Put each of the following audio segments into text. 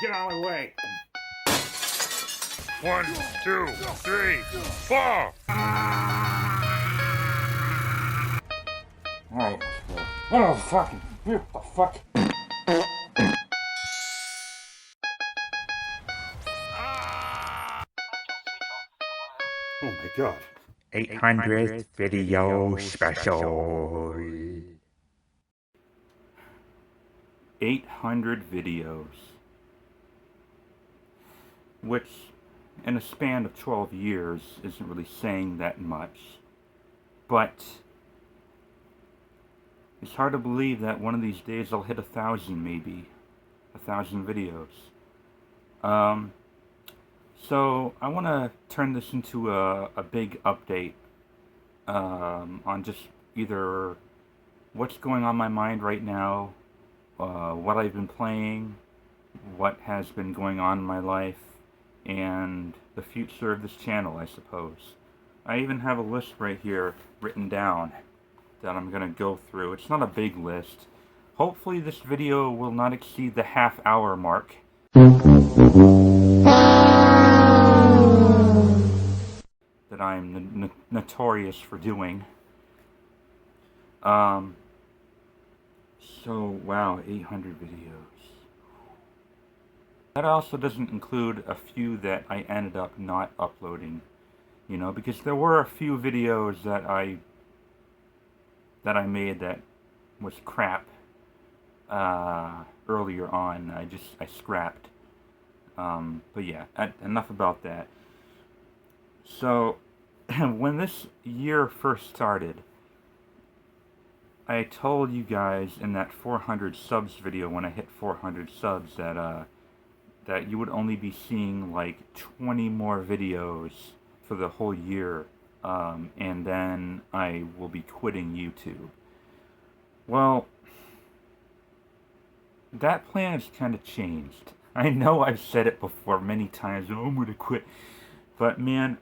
Get out of my way! 1, 2, 3, 4! Alright. Oh, fucking. What the fuck? Oh my god. 800th video special. 800 videos. Which, in a span of 12 years, isn't really saying that much. But it's hard to believe that one of these days I'll hit 1,000, maybe. 1,000 videos. So I want to turn this into a big update on just either what's going on in my mind right now, what I've been playing, what has been going on in my life, and the future of this channel, I suppose. I even have a list right here written down that I'm going to go through. It's not a big list. Hopefully this video will not exceed the half-hour mark. That I'm notorious for doing. So, wow, 800 videos. That also doesn't include a few that I ended up not uploading, you know, because there were a few videos that I made that was crap earlier on. I scrapped. But yeah, enough about that. So, when this year first started, I told you guys in that 400 subs video, when I hit 400 subs, that you would only be seeing like 20 more videos for the whole year, and then I will be quitting YouTube. Well, that plan has kind of changed. I know I've said it before many times, oh, I'm gonna quit. But man,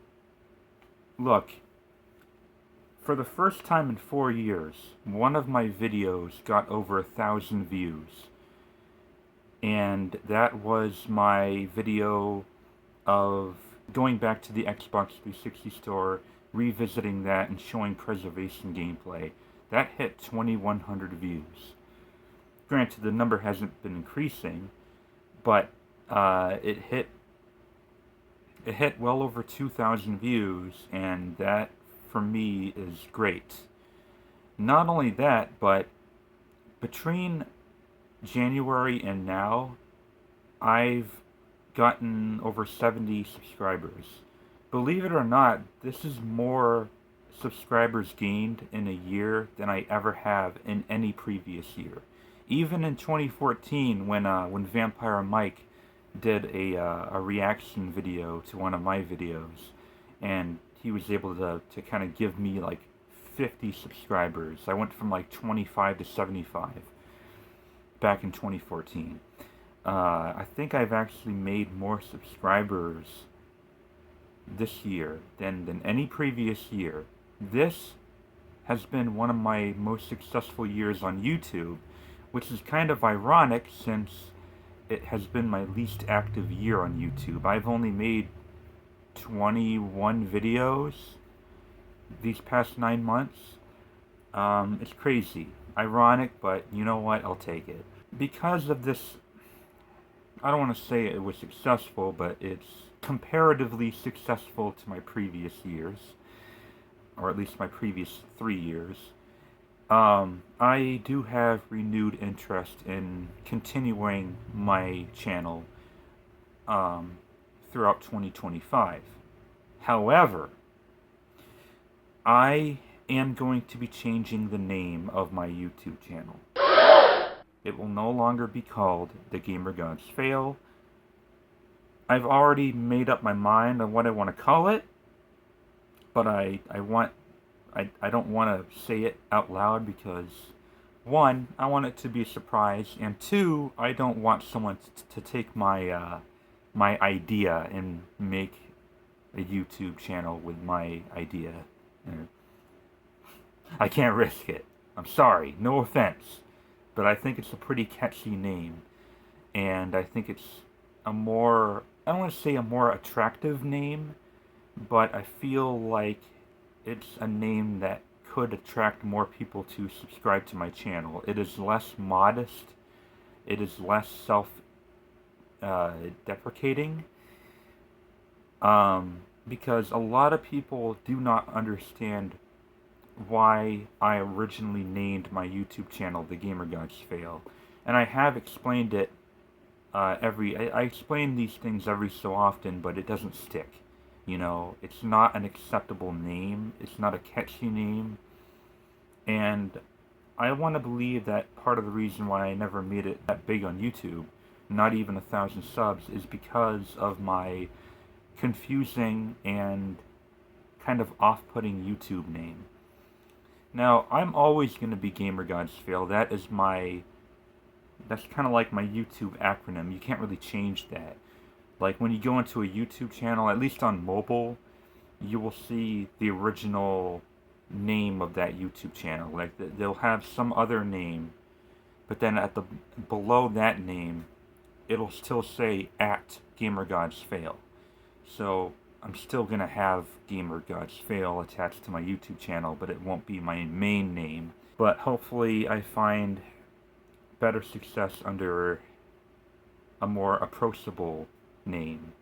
look, for the first time in 4 years, one of my videos got over 1,000 views. And that was my video of going back to the Xbox 360 store, revisiting that and showing preservation gameplay. That hit 2,100 views. Granted, the number hasn't been increasing, but it hit well over 2,000 views, and that for me is great. Not only that, but between January and now, I've gotten over 70 subscribers. Believe it or not, this is more subscribers gained in a year than I ever have in any previous year. Even in 2014, when Vampire Mike did a reaction video to one of my videos, and he was able to kind of give me like 50 subscribers. I went from like 25 to 75 back in 2014. I think I've actually made more subscribers this year than any previous year. This has been one of my most successful years on YouTube, which is kind of ironic since it has been my least active year on YouTube. I've only made 21 videos these past 9 months. It's crazy. Ironic, but you know what? I'll take it. Because of this, I don't want to say it was successful, but it's comparatively successful to my previous years, or at least my previous 3 years. I do have renewed interest in continuing my channel throughout 2025. However, I am going to be changing the name of my YouTube channel. It will no longer be called The Gamer Gods Fail. I've already made up my mind on what I want to call it, but I don't want to say it out loud because, one, I want it to be a surprise, and two, I don't want someone to take my my idea and make a YouTube channel with my idea. I can't risk it. I'm sorry, no offense, but I think it's a pretty catchy name, and I think it's a more, I don't want to say a more attractive name, but I feel like it's a name that could attract more people to subscribe to my channel. It is less modest, it is less self-deprecating, because a lot of people do not understand why I originally named my YouTube channel The Gamer Gods Fail. And I have explained it I explain these things every so often, but it doesn't stick. You know, it's not an acceptable name, it's not a catchy name, and I want to believe that part of the reason why I never made it that big on YouTube, not even 1,000 subs, is because of my confusing and kind of off-putting YouTube name. Now, I'm always going to be Gamer Gods Fail. That's kind of like my YouTube acronym. You can't really change that. Like when you go into a YouTube channel, at least on mobile, you will see the original name of that YouTube channel. Like they'll have some other name, but then below that name, it'll still say @GamerGodsFail. So I'm still gonna have Gamer Gods Fail attached to my YouTube channel, but it won't be my main name. But hopefully I find better success under a more approachable name.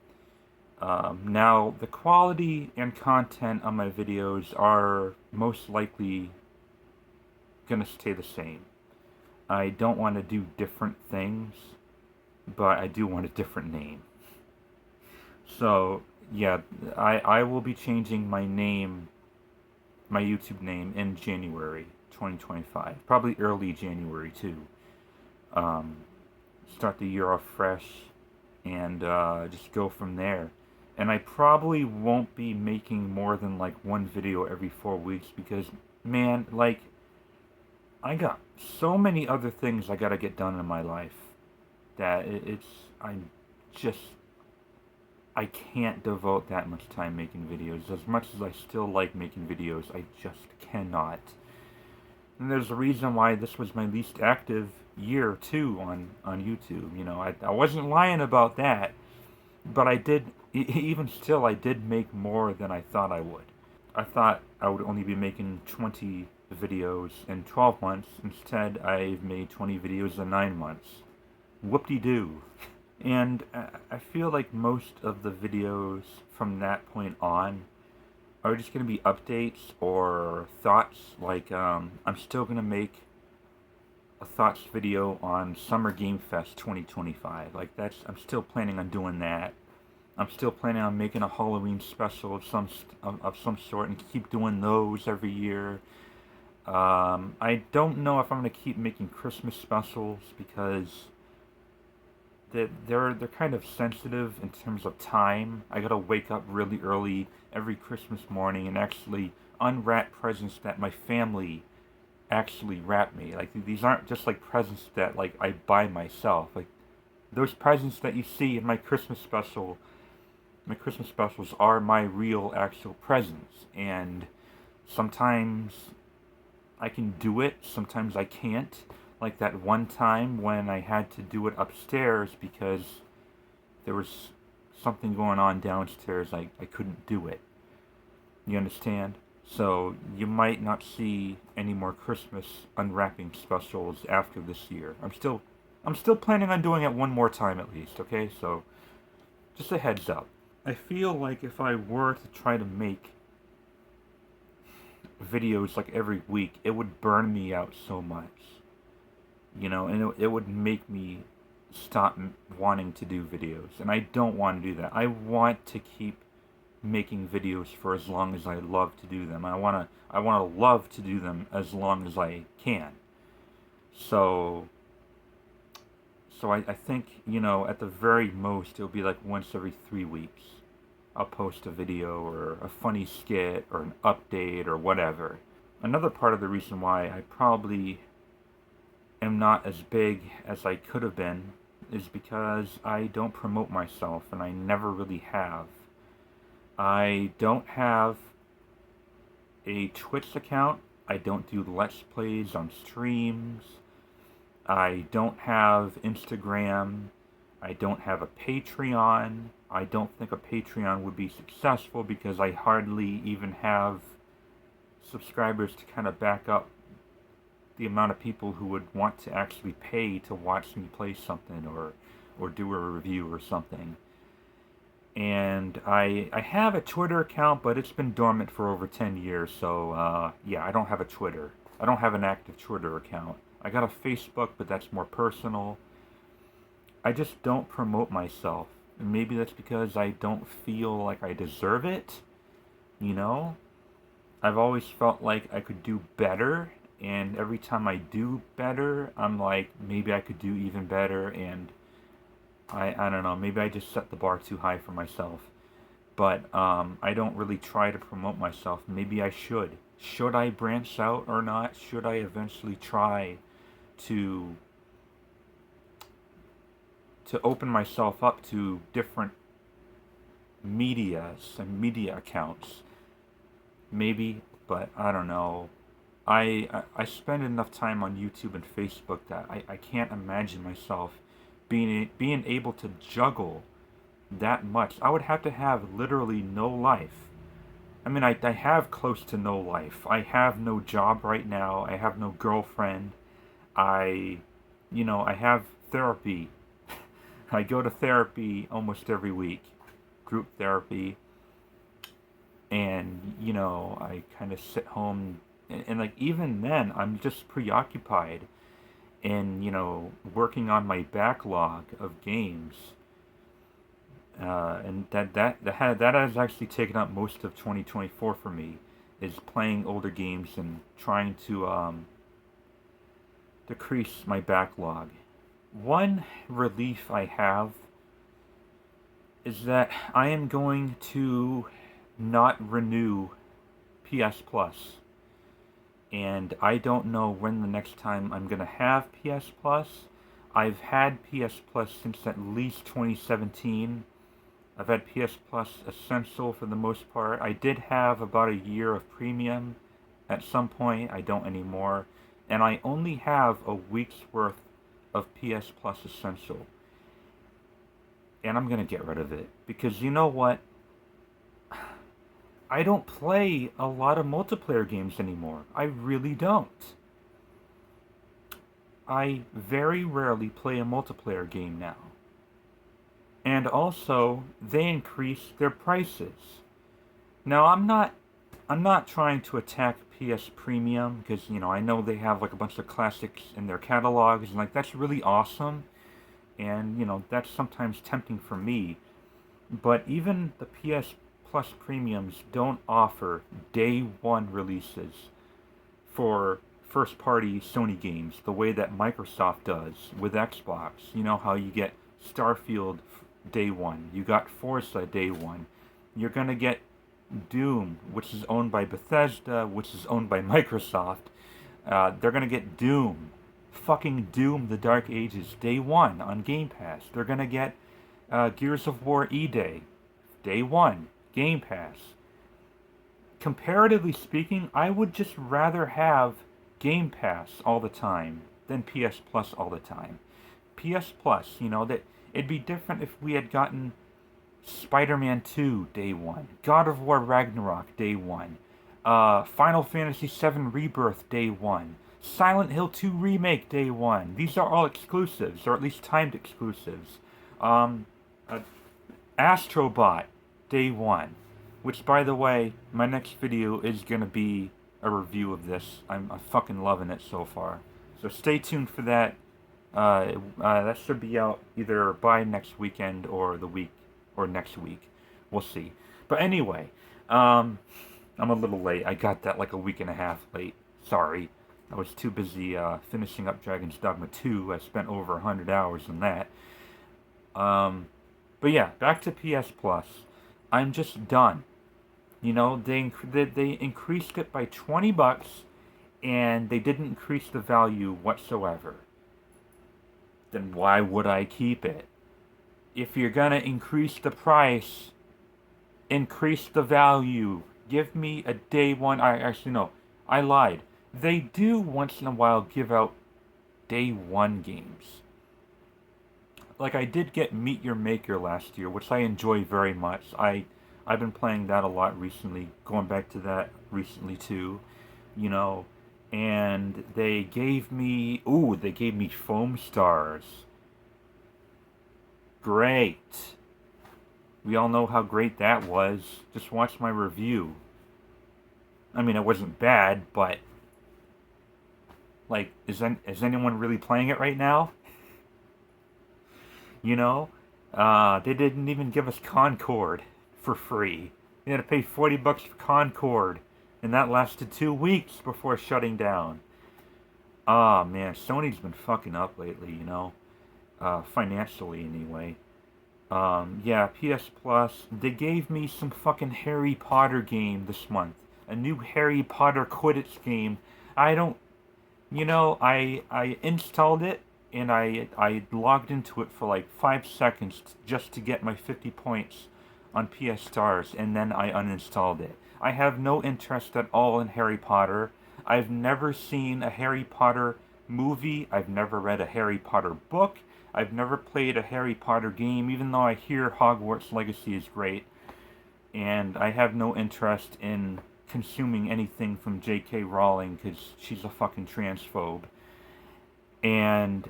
Now, the quality and content of my videos are most likely gonna stay the same. I don't want to do different things, but I do want a different name. So, yeah, I will be changing my name, my YouTube name, in January 2025. Probably early January, too. Start the year off fresh and just go from there. And I probably won't be making more than like one video every 4 weeks because, man, like, I got so many other things I gotta get done in my life that I can't devote that much time making videos. As much as I still like making videos, I just cannot. And there's a reason why this was my least active year, too, on YouTube. You know, I wasn't lying about that, but I did, even still, I did make more than I thought I would. I thought I would only be making 20 videos in 12 months. Instead, I've made 20 videos in 9 months. Whoop-de-doo. And I feel like most of the videos from that point on are just going to be updates or thoughts. Like, I'm still going to make a thoughts video on Summer Game Fest 2025. Like, I'm still planning on doing that. I'm still planning on making a Halloween special of some sort and keep doing those every year. I don't know if I'm going to keep making Christmas specials because they're kind of sensitive in terms of time. I gotta wake up really early every Christmas morning and actually unwrap presents that my family actually wrap me. Like, these aren't just like presents that like I buy myself. Like, those presents that you see in my Christmas specials are my real actual presents, and sometimes I can do it, sometimes I can't. Like that one time when I had to do it upstairs because there was something going on downstairs, I couldn't do it. You understand? So you might not see any more Christmas unwrapping specials after this year. I'm still planning on doing it one more time at least, okay? So just a heads up. I feel like if I were to try to make videos like every week, it would burn me out so much. You know, and it would make me stop wanting to do videos. And I don't want to do that. I want to keep making videos for as long as I love to do them. I want to love to do them as long as I can. So I think, you know, at the very most, it'll be like once every 3 weeks. I'll post a video or a funny skit or an update or whatever. Another part of the reason why I probably am not as big as I could have been is because I don't promote myself, and I never really have. I don't have a Twitch account. I don't do Let's Plays on streams. I don't have Instagram. I don't have a Patreon. I don't think a Patreon would be successful because I hardly even have subscribers to kind of back up the amount of people who would want to actually pay to watch me play something or do a review or something. And I have a Twitter account, but it's been dormant for over 10 years, so yeah, I don't have a Twitter. I don't have an active Twitter account. I got a Facebook, but that's more personal. I just don't promote myself. And maybe that's because I don't feel like I deserve it, you know? I've always felt like I could do better, and every time I do better, I'm like, maybe I could do even better, and I don't know, maybe I just set the bar too high for myself. But I don't really try to promote myself. Maybe I should. Should I branch out or not? Should I eventually try to open myself up to different medias and media accounts? Maybe, but I don't know. I spend enough time on YouTube and Facebook that I can't imagine myself being able to juggle that much. I would have to have literally no life. I mean, I have close to no life. I have no job right now. I have no girlfriend. I have therapy. I go to therapy almost every week, group therapy. And, I kind of sit home and like, even then, I'm just preoccupied in, working on my backlog of games. And that has actually taken up most of 2024 for me, is playing older games and trying to decrease my backlog. One relief I have is that I am going to not renew PS Plus. And I don't know when the next time I'm going to have PS Plus. I've had PS Plus since at least 2017. I've had PS Plus Essential for the most part. I did have about a year of Premium at some point. I don't anymore. And I only have a week's worth of PS Plus Essential. And I'm going to get rid of it. Because you know what? I don't play a lot of multiplayer games anymore. I really don't. I very rarely play a multiplayer game now. And also, they increase their prices. Now, I'm not trying to attack PS Premium, because, I know they have like a bunch of classics in their catalogs, and like, that's really awesome. And, that's sometimes tempting for me. But even the PS Plus premiums don't offer day one releases for first party Sony games the way that Microsoft does with Xbox. You know how you get Starfield day one, you got Forza day one, you're gonna get Doom, which is owned by Bethesda, which is owned by Microsoft. They're gonna get Doom, fucking Doom the Dark Ages day one on Game Pass. They're gonna get Gears of War E-Day day one, Game Pass. Comparatively speaking, I would just rather have Game Pass all the time than PS Plus all the time. PS Plus, that it'd be different if we had gotten Spider-Man 2 day one, God of War Ragnarok day one, Final Fantasy VII Rebirth day one, Silent Hill 2 Remake day one. These are all exclusives, or at least timed exclusives. Astrobot day one, which, by the way, my next video is gonna be a review of this. I'm fucking loving it so far, so stay tuned for that. That should be out either by next weekend or the week or next week. We'll see. But anyway, I'm a little late. I got that like a week and a half late. Sorry. I was too busy finishing up Dragon's Dogma 2. I spent over 100 hours on that. But yeah, back to PS Plus. I'm just done. They increased it by $20, and they didn't increase the value whatsoever. Then why would I keep it? If you're gonna increase the price, increase the value. Give me a day one. I lied. They do once in a while give out day one games. like I did get Meet Your Maker last year, which I enjoy very much. I've been playing that a lot recently, going back to that recently too, you know. And they gave me Foam Stars. Great. We all know how great that was. Just watch my review. I mean, it wasn't bad, but like, is anyone really playing it right now? You know, they didn't even give us Concord for free. They had to pay $40 for Concord, and that lasted 2 weeks before shutting down. Ah, man, Sony's been fucking up lately, you know, financially anyway. Yeah, PS Plus. They gave me some fucking Harry Potter game this month. A new Harry Potter Quidditch game. I don't, I installed it and I logged into it for like 5 seconds just to get my 50 points on PS Stars, and then I uninstalled it. I have no interest at all in Harry Potter. I've never seen a Harry Potter movie. I've never read a Harry Potter book. I've never played a Harry Potter game, even though I hear Hogwarts Legacy is great. And I have no interest in consuming anything from J.K. Rowling because she's a fucking transphobe. And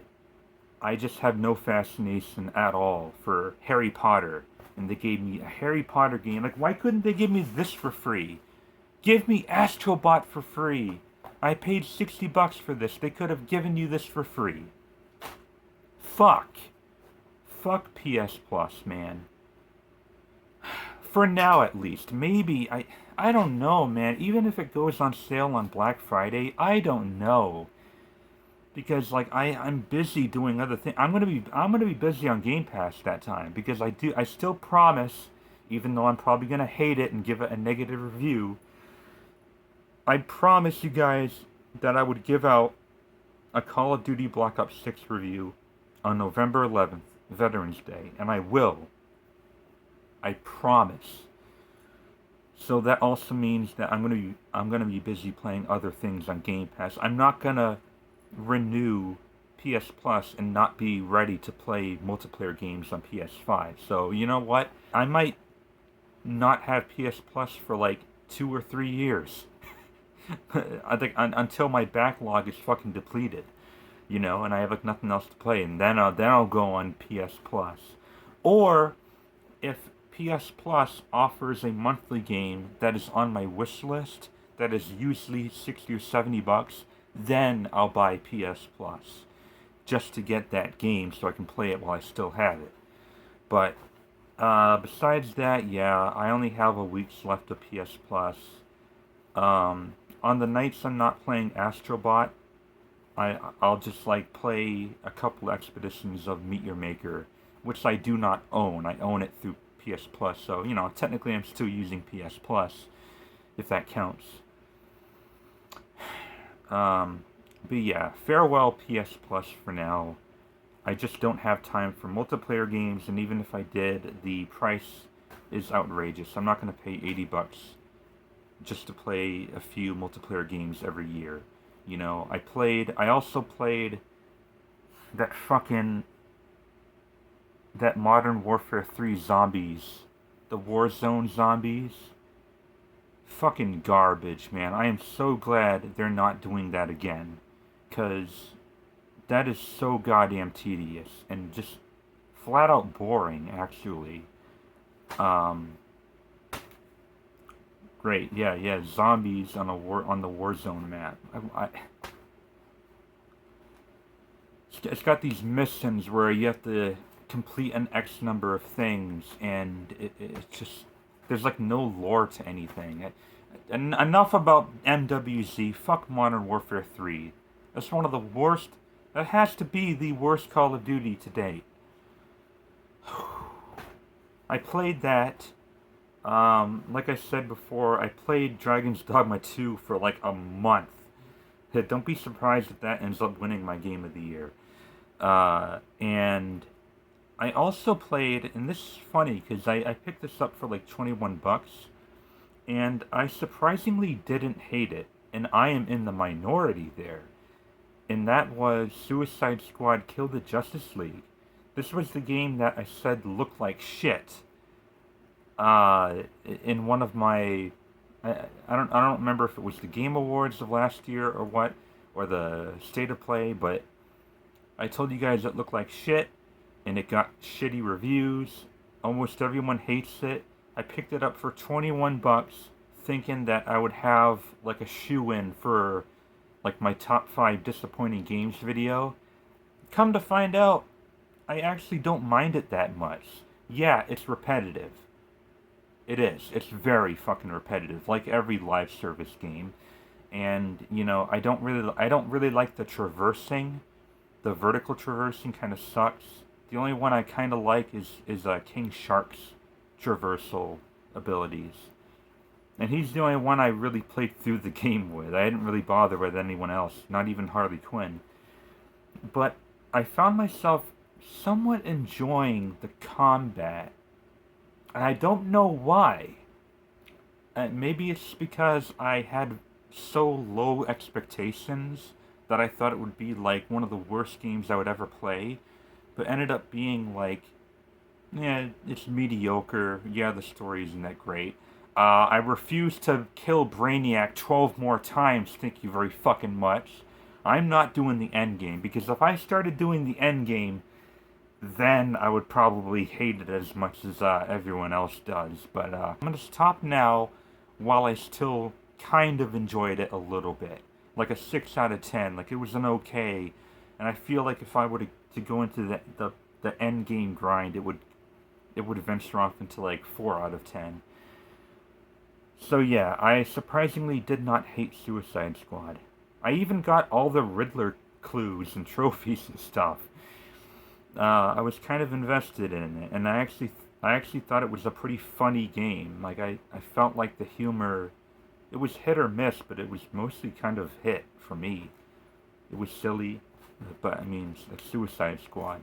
I just have no fascination at all for Harry Potter. And they gave me a Harry Potter game. Like, why couldn't they give me this for free? Give me Astrobot for free. I paid $60 for this. They could have given you this for free. Fuck. Fuck PS Plus, man. For now, at least. Maybe, I don't know, man. Even if it goes on sale on Black Friday, I don't know. Because, like, I'm busy doing other things. I'm gonna be busy on Game Pass that time. Because I still promise, even though I'm probably gonna hate it and give it a negative review, I promise you guys that I would give out a Call of Duty Black Ops 6 review on November 11th, Veterans Day, and I will. I promise. So that also means that I'm gonna be busy playing other things on Game Pass. I'm not gonna renew PS Plus and not be ready to play multiplayer games on PS5. So you know what? I might not have PS Plus for like 2 or 3 years. I think until my backlog is fucking depleted, you know, and I have like nothing else to play, and then I'll go on PS Plus. Or if PS Plus offers a monthly game that is on my wish list that is usually $60 or $70, then I'll buy PS Plus just to get that game so I can play it while I still have it. But besides that, yeah, I only have a week's left of PS Plus. On the nights I'm not playing Astrobot, I'll just like play a couple expeditions of Meet Your Maker, which I do not own. I own it through PS Plus, so you know, technically I'm still using PS Plus, if that counts. But yeah, farewell PS Plus for now. I just don't have time for multiplayer games, and even if I did, the price is outrageous. I'm not going to pay $80 just to play a few multiplayer games every year. You know, I also played that Modern Warfare 3 zombies, the Warzone zombies. Fucking garbage, man. I am so glad they're not doing that again, because that is so goddamn tedious and just flat out boring, actually. Great, yeah, zombies on the Warzone map. It's got these missions where you have to complete an X number of things, and it's just, there's like no lore to anything. Enough about MWZ. Fuck Modern Warfare 3. That's one of the worst. That has to be the worst Call of Duty to date. I played that. Like I said before, I played Dragon's Dogma 2 for like a month. Don't be surprised if that ends up winning my Game of the Year. And I also played, and this is funny because I picked this up for like $21, and I surprisingly didn't hate it, and I am in the minority there. And that was Suicide Squad Kill the Justice League. This was the game that I said looked like shit. In one of my, I don't remember if it was the Game Awards of last year or what, or the State of Play, but I told you guys it looked like shit, and it got shitty reviews. Almost everyone hates it. I picked it up for 21 bucks, thinking that I would have like a shoe-in for like my top 5 disappointing games video. Come to find out, I actually don't mind it that much. Yeah, it's repetitive. It is. It's very fucking repetitive, like every live service game. And you know, I don't really like the traversing. The vertical traversing kind of sucks. The only one I kind of like is King Shark's traversal abilities. And he's the only one I really played through the game with. I didn't really bother with anyone else, not even Harley Quinn. But I found myself somewhat enjoying the combat. And I don't know why. Maybe it's because I had so low expectations that I thought it would be like one of the worst games I would ever play, but ended up being like, yeah, it's mediocre. Yeah, the story isn't that great. I refuse to kill Brainiac 12 more times, thank you very fucking much. I'm not doing the end game, because if I started doing the end game, then I would probably hate it as much as everyone else does. But I'm going to stop now while I still kind of enjoyed it a little bit. Like a 6 out of 10. Like it was an okay. And I feel like if I were to go into the end game grind, it would venture off into like 4 out of 10. So yeah, I surprisingly did not hate Suicide Squad. I even got all the Riddler clues and trophies and stuff. I was kind of invested in it, and I actually thought it was a pretty funny game. Like I felt like the humor, it was hit or miss, but it was mostly kind of hit for me. It was silly, but I mean, like Suicide Squad.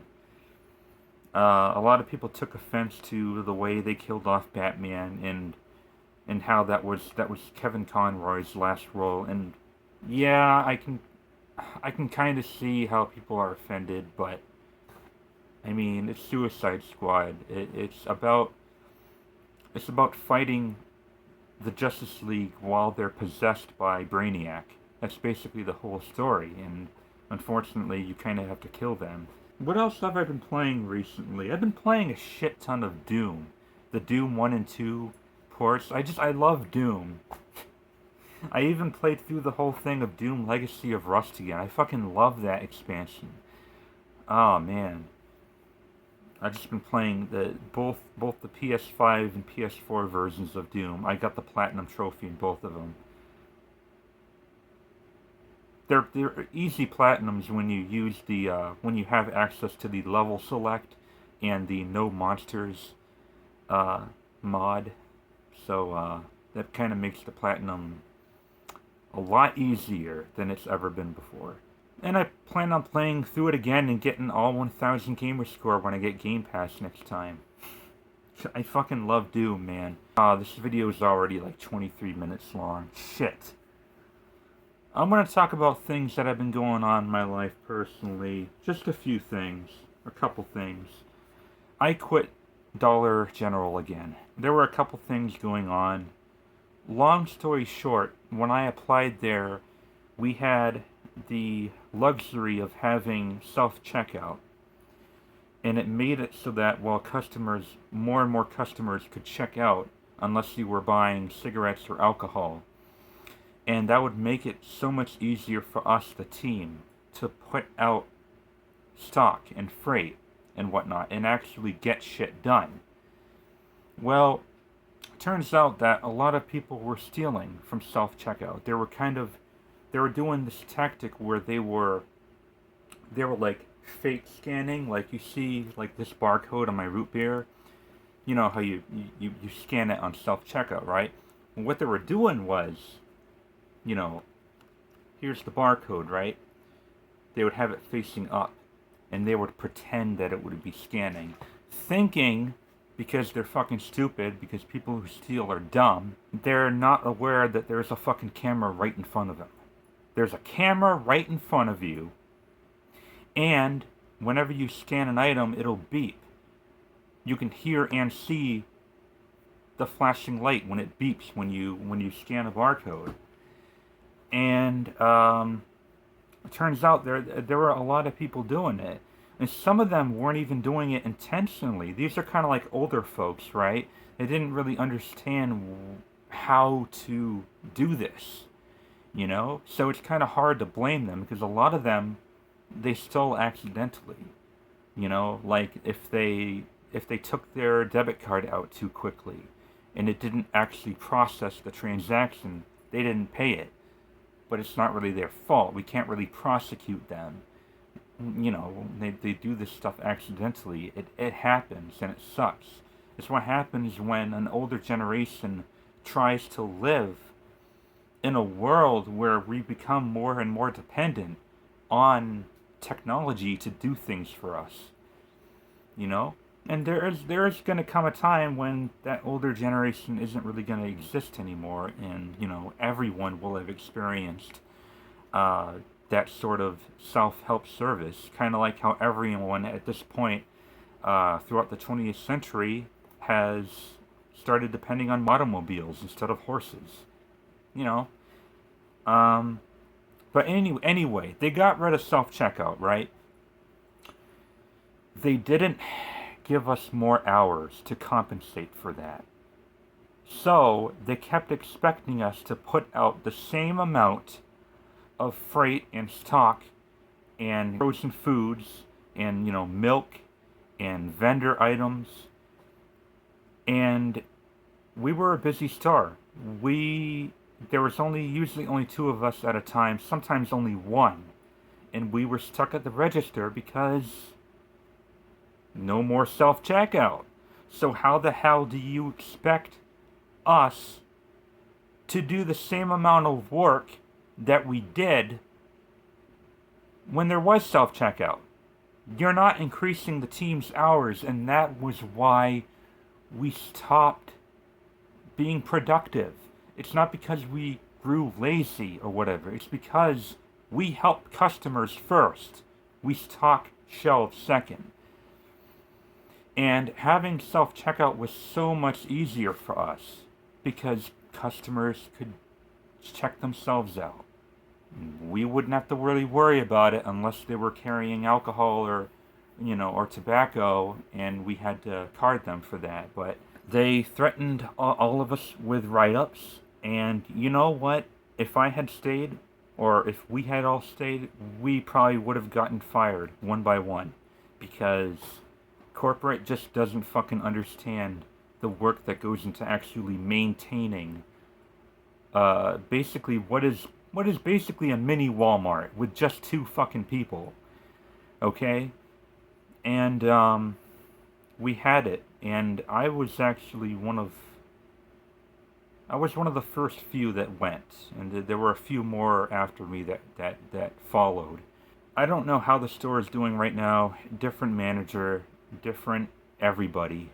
A lot of people took offense to the way they killed off Batman and how that was Kevin Conroy's last role. And yeah, I can kind of see how people are offended, but I mean, it's Suicide Squad. It's about fighting the Justice League while they're possessed by Brainiac. That's basically the whole story, and unfortunately, you kind of have to kill them. What else have I been playing recently? I've been playing a shit ton of Doom. The Doom 1 and 2 ports. I love Doom. I even played through the whole thing of Doom Legacy of Rust again. I fucking love that expansion. Oh, man. I've just been playing both the PS5 and PS4 versions of Doom. I got the Platinum Trophy in both of them. They're easy Platinums when you use when you have access to the level select and the no monsters mod. So that kind of makes the Platinum a lot easier than it's ever been before. And I plan on playing through it again and getting all 1000 gamer score when I get Game Pass next time. I fucking love Doom, man. This video is already like 23 minutes long. Shit. I'm gonna talk about things that have been going on in my life personally. Just a few things. A couple things. I quit Dollar General again. There were a couple things going on. Long story short, when I applied there, we had the luxury of having self-checkout, and it made it so that while more and more customers could check out unless you were buying cigarettes or alcohol, and that would make it so much easier for us, the team, to put out stock and freight and whatnot and actually get shit done. Well, turns out that a lot of people were stealing from self-checkout. They were doing this tactic where they were like fake scanning, like you see like this barcode on my root beer. You know how you scan it on self-checkout, right? And what they were doing was, you know, here's the barcode, right? They would have it facing up, and they would pretend that it would be scanning, thinking, because they're fucking stupid, because people who steal are dumb, they're not aware that there's a fucking camera right in front of them. There's a camera right in front of you, and whenever you scan an item, it'll beep. You can hear and see the flashing light when it beeps when you scan a barcode. And it turns out there were a lot of people doing it, and some of them weren't even doing it intentionally. These are kind of like older folks, right? They didn't really understand how to do this, you know? So it's kind of hard to blame them, because a lot of them, they stole accidentally. You know, like if they took their debit card out too quickly and it didn't actually process the transaction, they didn't pay it. But it's not really their fault. We can't really prosecute them. You know, they do this stuff accidentally. It happens, and it sucks. It's what happens when an older generation tries to live in a world where we become more and more dependent on technology to do things for us. You know? And there is going to come a time when that older generation isn't really going to exist anymore, and, you know, everyone will have experienced that sort of self-help service, kind of like how everyone at this point throughout the 20th century has started depending on automobiles instead of horses. You know? But anyway, they got rid of self-checkout, right? They didn't give us more hours to compensate for that. So they kept expecting us to put out the same amount of freight and stock and frozen foods and, you know, milk and vendor items. And we were a busy store. There was usually only two of us at a time, sometimes only one. And we were stuck at the register because no more self-checkout. So how the hell do you expect us to do the same amount of work that we did when there was self-checkout? You're not increasing the team's hours, and that was why we stopped being productive. It's not because we grew lazy or whatever. It's because we helped customers first. We stock shelves second. And having self-checkout was so much easier for us because customers could check themselves out. We wouldn't have to really worry about it unless they were carrying alcohol or, you know, or tobacco, and we had to card them for that. But they threatened all of us with write-ups, and you know what? If I had stayed, or if we had all stayed, we probably would have gotten fired one by one, because corporate just doesn't fucking understand the work that goes into actually maintaining basically what is basically a mini Walmart with just two fucking people. Okay? And we had it, and I was actually one of the first few that went, and there were a few more after me that followed. I don't know how the store is doing right now. Different manager, different everybody.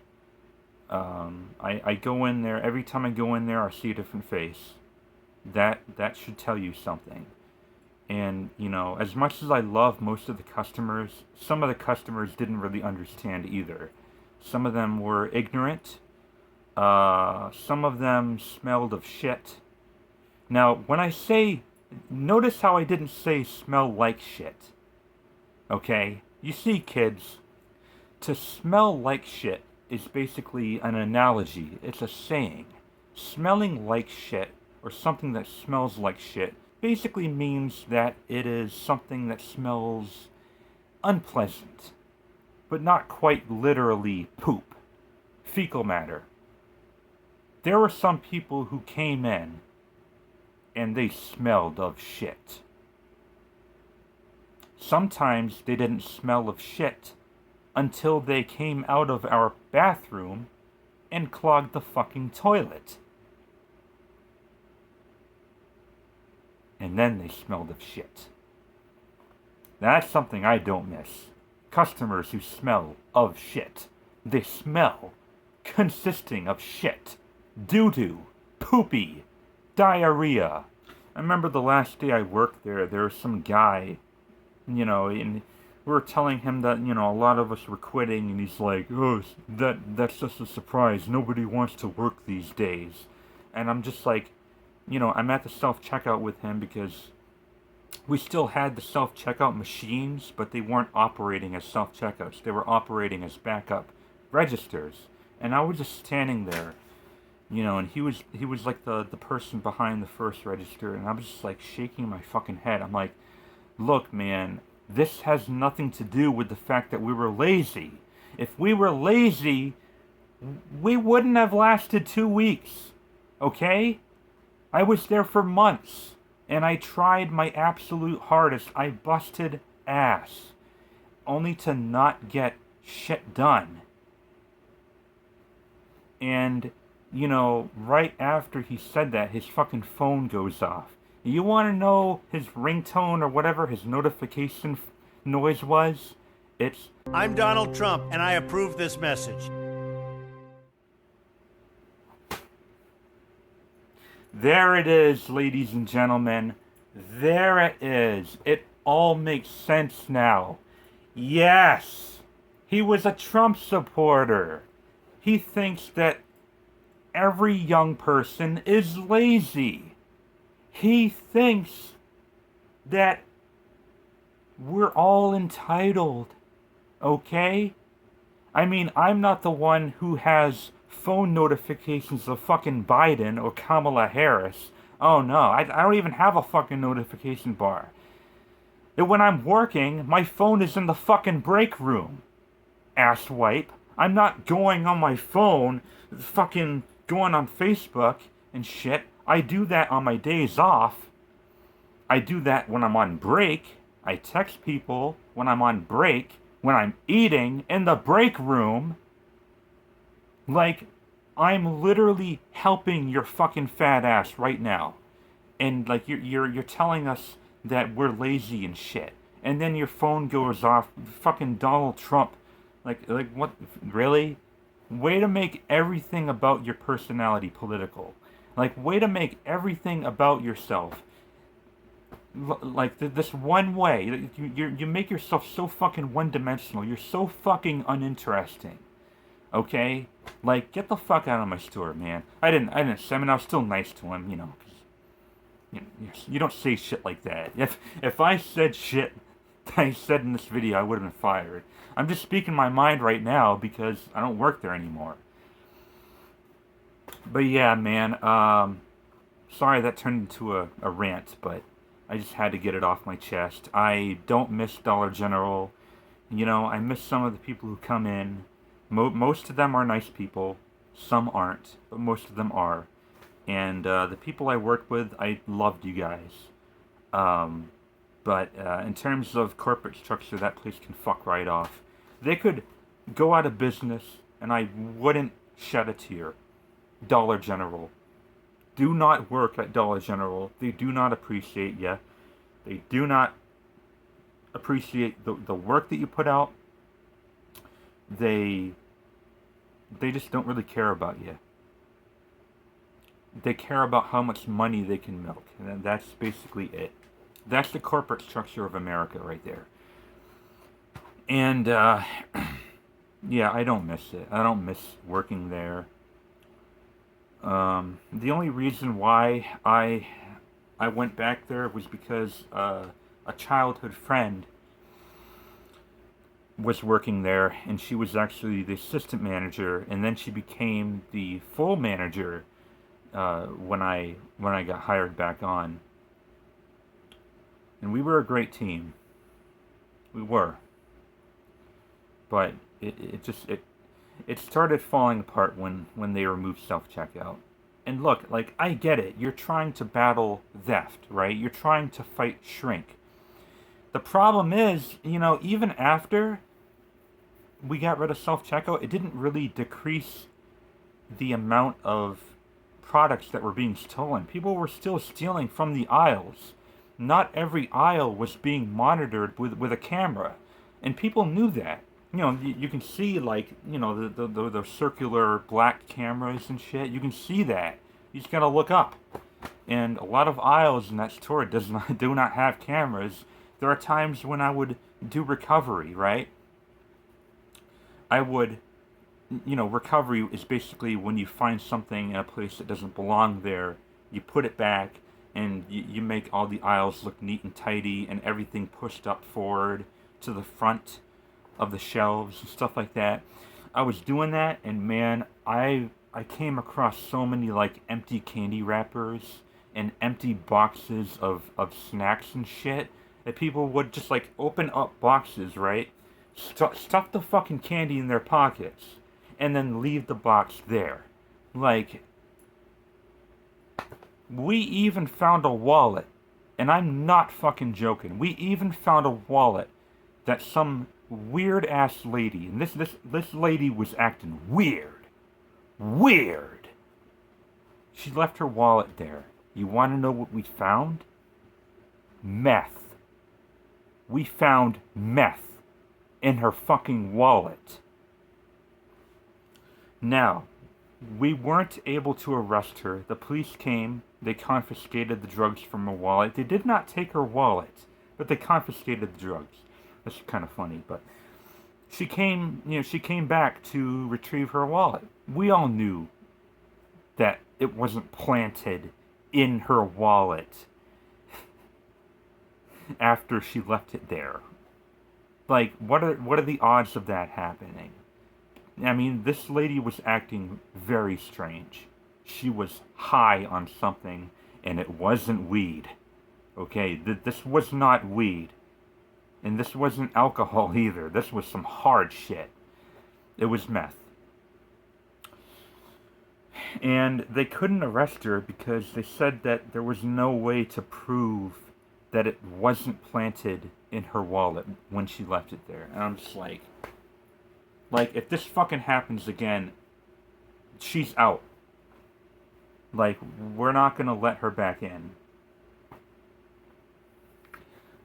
I go in there, every time I go in there I see a different face. That should tell you something. And, you know, as much as I love most of the customers, some of the customers didn't really understand either. Some of them were ignorant. Some of them smelled of shit. Now, when I say, notice how I didn't say smell like shit. Okay? You see, kids, to smell like shit is basically an analogy. It's a saying. Smelling like shit, or something that smells like shit, basically means that it is something that smells unpleasant, but not quite literally poop, fecal matter. There were some people who came in and they smelled of shit. Sometimes they didn't smell of shit until they came out of our bathroom and clogged the fucking toilet. And then they smelled of shit. That's something I don't miss. Customers who smell of shit. They smell consisting of shit. Doo-doo. Poopy. Diarrhea. I remember the last day I worked there was some guy, you know, and we were telling him that, you know, a lot of us were quitting, and he's like, oh, that's just a surprise. Nobody wants to work these days. And I'm just like, you know, I'm at the self-checkout with him because we still had the self-checkout machines, but they weren't operating as self-checkouts. They were operating as backup registers. And I was just standing there, you know, and he was like the person behind the first register, and I was just like shaking my fucking head. I'm like, look, man, this has nothing to do with the fact that we were lazy. If we were lazy, we wouldn't have lasted 2 weeks, okay? I was there for months, and I tried my absolute hardest. I busted ass, only to not get shit done. And, you know, right after he said that, his fucking phone goes off. You want to know his ringtone or whatever his notification noise was? It's, I'm Donald Trump, and I approve this message. there it is, ladies and gentlemen. There it is. It all makes sense now. Yes, he was a Trump supporter. He thinks that every young person is lazy. He thinks that we're all entitled, okay? I mean, I'm not the one who has phone notifications of fucking Biden or Kamala Harris. Oh no, I don't even have a fucking notification bar. And when I'm working, my phone is in the fucking break room, asswipe. I'm not going on my phone, fucking going on Facebook and shit. I do that on my days off. I do that when I'm on break. I text people when I'm on break, when I'm eating in the break room. Like, I'm literally helping your fucking fat ass right now. And like you're telling us that we're lazy and shit. And then your phone goes off. Fucking Donald Trump. Like what? Really? Way to make everything about your personality political. Like, way to make everything about yourself. Like, this one way. You make yourself so fucking one-dimensional. You're so fucking uninteresting. Okay? Like, get the fuck out of my store, man. I mean, I was still nice to him, you know. You don't say shit like that. If I said shit that I said in this video, I would have been fired. I'm just speaking my mind right now because I don't work there anymore. But yeah, man, sorry that turned into a rant, but I just had to get it off my chest. I don't miss Dollar General. You know, I miss some of the people who come in. Most of them are nice people. Some aren't, but most of them are. And the people I worked with, I loved you guys. But in terms of corporate structure, that place can fuck right off. They could go out of business, and I wouldn't shed a tear. Dollar General. Do not work at Dollar General. They do not appreciate you. They do not appreciate the work that you put out. They just don't really care about you. They care about how much money they can milk. And that's basically it. That's the corporate structure of America right there. And, yeah, I don't miss it. I don't miss working there. The only reason why I went back there was because a childhood friend was working there, and she was actually the assistant manager, and then she became the full manager when I got hired back on. And we were a great team. We were. But it started falling apart when they removed self-checkout. And look, like, I get it. You're trying to battle theft, right? You're trying to fight shrink. The problem is, you know, even after we got rid of self-checkout, it didn't really decrease the amount of products that were being stolen. People were still stealing from the aisles. Not every aisle was being monitored with a camera. And people knew that. You know, you can see, like, you know, the circular black cameras and shit. You can see that. You just gotta look up. And a lot of aisles in that store do not have cameras. There are times when I would do recovery, right? I would, recovery is basically when you find something in a place that doesn't belong there, you put it back, and you make all the aisles look neat and tidy, and everything pushed up forward to the front of the shelves and stuff like that. I was doing that, and man, I came across so many like empty candy wrappers and empty boxes of snacks and shit that people would just like open up boxes, right? Stuff the fucking candy in their pockets and then leave the box there. Like, we even found a wallet, and I'm not fucking joking. We even found a wallet that some weird ass lady, and this lady was acting weird. Weird. She left her wallet there. You want to know what we found? Meth. We found meth in her fucking wallet. Now, we weren't able to arrest her. The police came. They confiscated the drugs from her wallet. They did not take her wallet, but they confiscated the drugs. That's kind of funny, but she came back to retrieve her wallet. We all knew that it wasn't planted in her wallet after she left it there. Like, what are the odds of that happening? I mean, this lady was acting very strange. She was high on something, and it wasn't weed. Okay, this was not weed. And this wasn't alcohol either. This was some hard shit. It was meth. And they couldn't arrest her because they said that there was no way to prove that it wasn't planted in her wallet when she left it there. And I'm just like, if this fucking happens again, she's out. Like, we're not gonna let her back in.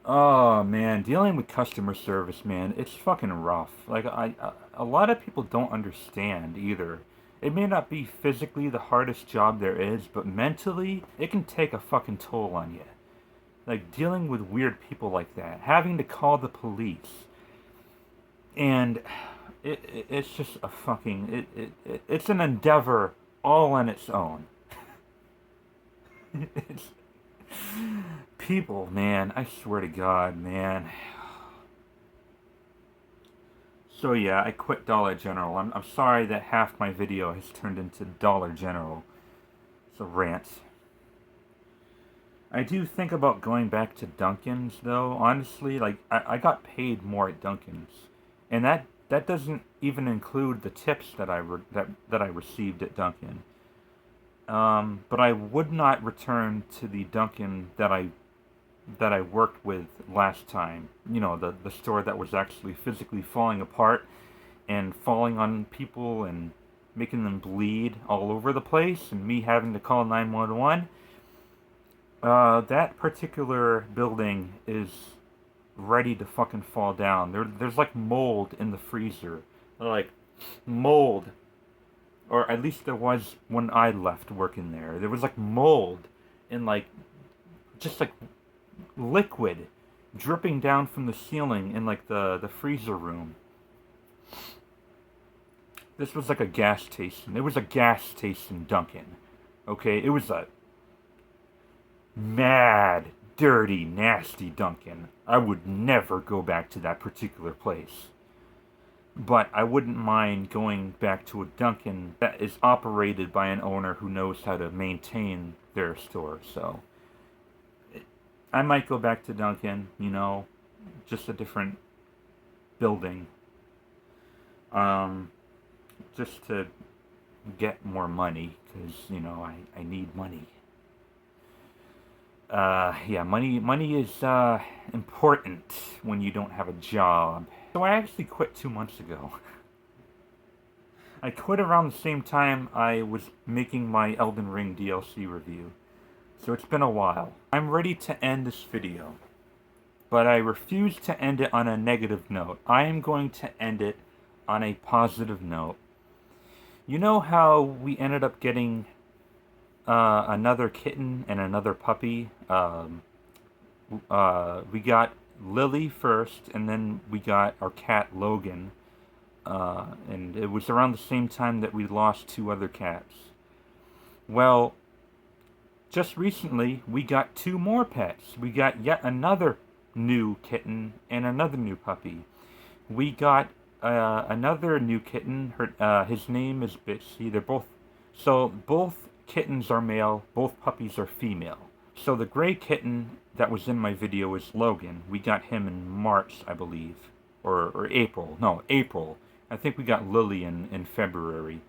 Oh man, dealing with customer service, man, it's fucking rough. Like, a lot of people don't understand either. It may not be physically the hardest job there is, but mentally, it can take a fucking toll on you. Like, dealing with weird people like that, having to call the police, and it's just a fucking, it's an endeavor all on its own. It's, people, man, I swear to God, man. So yeah, I quit Dollar General. I'm sorry that half my video has turned into Dollar General. It's a rant. I do think about going back to Dunkin's, though. Honestly, like, I got paid more at Dunkin's. And that doesn't even include the tips that I received at Dunkin'. But I would not return to the Dunkin' that I worked with last time. You know, the store that was actually physically falling apart and falling on people and making them bleed all over the place and me having to call 911. That particular building is ready to fucking fall down. There's like mold in the freezer. Like, mold. Or at least there was when I left working there. There was like mold and like, just like liquid dripping down from the ceiling in like the freezer room. This was like a gas station. It was a gas station Dunkin'. Okay, it was a mad, dirty, nasty Dunkin'. I would never go back to that particular place. But I wouldn't mind going back to a Dunkin' that is operated by an owner who knows how to maintain their store. So I might go back to Dunkin', you know, just a different building. Just to get more money, because, you know, I need money. Yeah, money is important when you don't have a job. So I actually quit 2 months ago. I quit around the same time I was making my Elden Ring DLC review. So it's been a while. I'm ready to end this video, but I refuse to end it on a negative note. I am going to end it on a positive note. You know how we ended up getting another kitten and another puppy? We got Lily first, and then we got our cat Logan. And it was around the same time that we lost 2 other cats. Well, just recently we got 2 more pets. We got yet another new kitten and another new puppy. We got another new kitten. His name is Bitsy. Both kittens are male. Both puppies are female. So the gray kitten that was in my video is Logan. We got him in March, I believe, or April. No, April. I think we got Lily in February.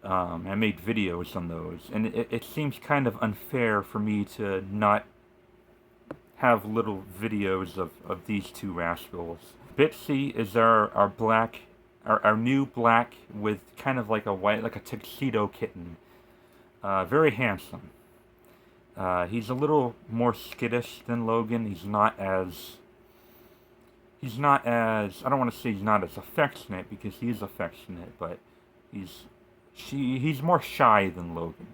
I made videos on those, and it seems kind of unfair for me to not have little videos of these 2 rascals. Bitsy is our black, our new black with kind of like a white, like a tuxedo kitten. Very handsome. He's a little more skittish than Logan. He's not as, I don't want to say he's not as affectionate, because he is affectionate, but he's more shy than Logan.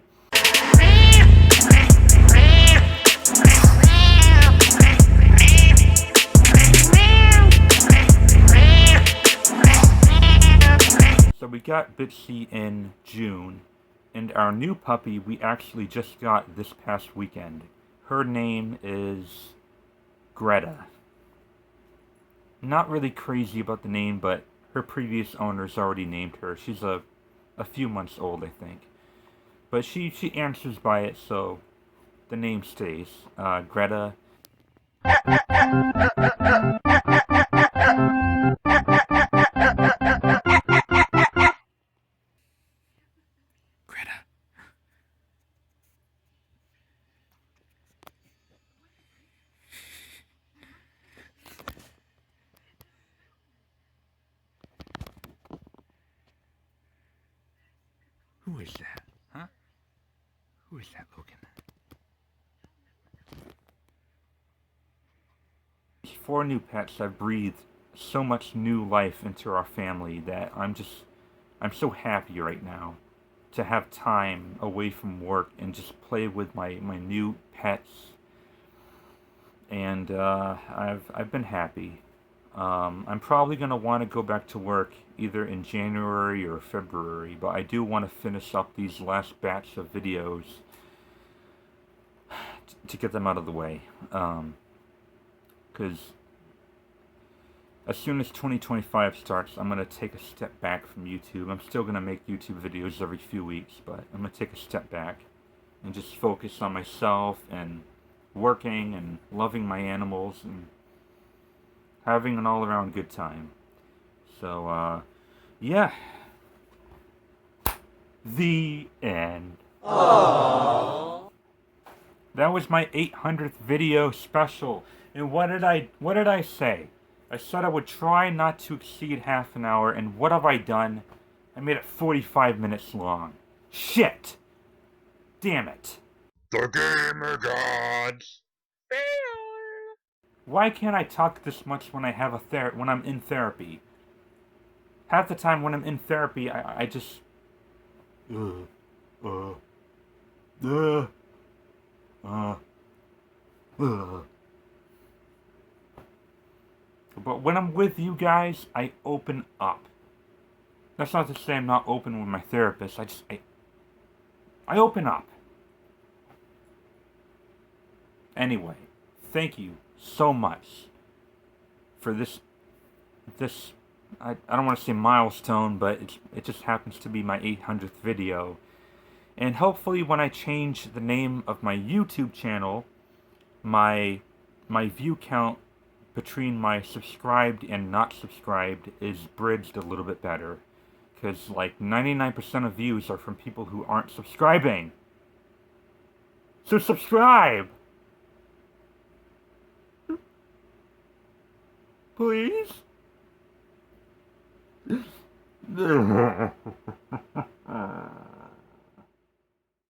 So we got Bitsy in June, and our new puppy we actually just got this past weekend. Her name is Greta. Not really crazy about the name, but her previous owners already named her. She's a few months old, I think. But she answers by it, so the name stays. Greta. Greta. Who is that? Huh? Who is that, Logan? 4 new pets have breathed so much new life into our family that I'm so happy right now to have time away from work and just play with my new pets. And I've been happy. I'm probably going to want to go back to work either in January or February, but I do want to finish up these last batch of videos to get them out of the way. Because as soon as 2025 starts, I'm going to take a step back from YouTube. I'm still going to make YouTube videos every few weeks, but I'm going to take a step back and just focus on myself and working and loving my animals and having an all-around good time. So, yeah. The end. Aww. That was my 800th video special. And what did I say? I said I would try not to exceed half an hour, and what have I done? I made it 45 minutes long. Shit! Damn it. The Gamer Gods. Why can't I talk this much when I have when I'm in therapy? Half the time when I'm in therapy, I just But when I'm with you guys, I open up. That's not to say I'm not open with my therapist. I open up. Anyway, thank you so much for this I don't want to say milestone, but it just happens to be my 800th video. And hopefully when I change the name of my YouTube channel, my view count between my subscribed and not subscribed is bridged a little bit better. Because like 99% of views are from people who aren't subscribing. So subscribe! Please?